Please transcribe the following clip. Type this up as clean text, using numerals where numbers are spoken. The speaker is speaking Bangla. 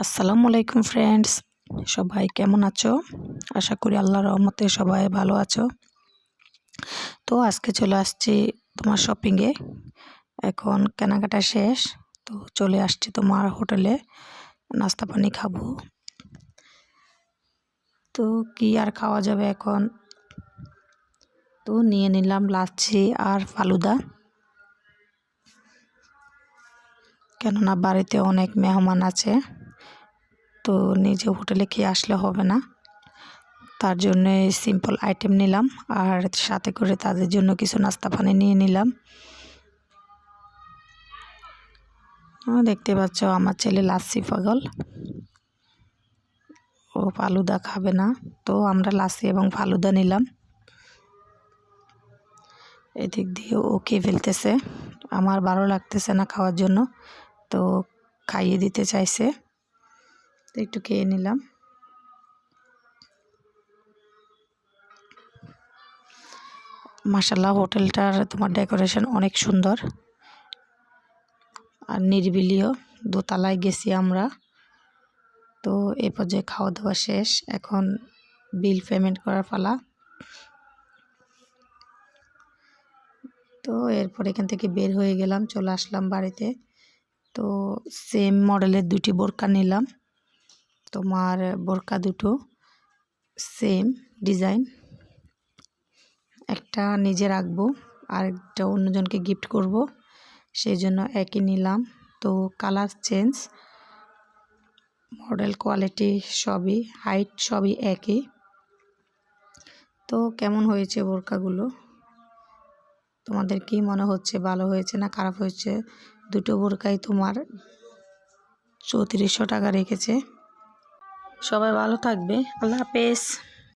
আসসালামু আলাইকুম ফ্রেন্ডস, সবাই কেমন আছো? আশা করি আল্লাহর রহমতে সবাই ভালো আছো। তো আজকে চলে আসছি তোমার শপিংয়ে। এখন কেনাকাটা শেষ, তো চলে আসছি তোমার হোটেলে নাস্তা পানি খাবো। তো কি আর খাওয়া যাবে এখন, তো নিয়ে নিলাম লাচ্ছি আর ফালুদা, কেননা বাড়িতে অনেক মেহমান আছে, তো নিজে হোটেলে খেয়ে আসলে হবে না, তার জন্য সিম্পল আইটেম নিলাম আর সাথে করে তাদের জন্য কিছু নাস্তা পানি নিয়ে নিলাম। দেখতে পাচ্ছ আমার ছেলে লাচ্ছি পাগল, ও ফালুদা খাবে না, তো আমরা লাচ্ছি এবং ফালুদা নিলাম। এদিক দিয়ে ও খেয়ে ফেলতেছে, আমার ভালো লাগতেছে না খাওয়ার জন্য, তো খাইয়ে দিতে চাইছে, তো একটু খেয়ে নিলাম। মাশাআল্লাহ হোটেলটার তোমার ডেকোরেশন অনেক সুন্দর আর নিরিবিলিও। দোতলায় গেছি আমরা। তো এই পর্যায়ে খাওয়া দাওয়া শেষ, এখন বিল পেমেন্ট করার পালা। তো এরপর এখান থেকে বের হয়ে গেলাম, চলে আসলাম বাড়িতে। তো সেম মডেলের দুটি বোরকা নিলাম, তোমার বোরকা দুটো সেম ডিজাইন, একটা নিজে রাখবো আর একটা অন্যজনকে গিফট করব, সেই জন্য একই নিলাম। তো কালার চেঞ্জ, মডেল কোয়ালিটি সবই, হাইট সবই একই। তো কেমন হয়েছে বোরকাগুলো, তোমাদের কি মনে হচ্ছে, ভালো হয়েছে না খারাপ হয়েছে? দুটো বোরকাই তোমার 3400 টাকা রেখেছে। সবাই ভালো থাকবে, আল্লাহ হাফেজ।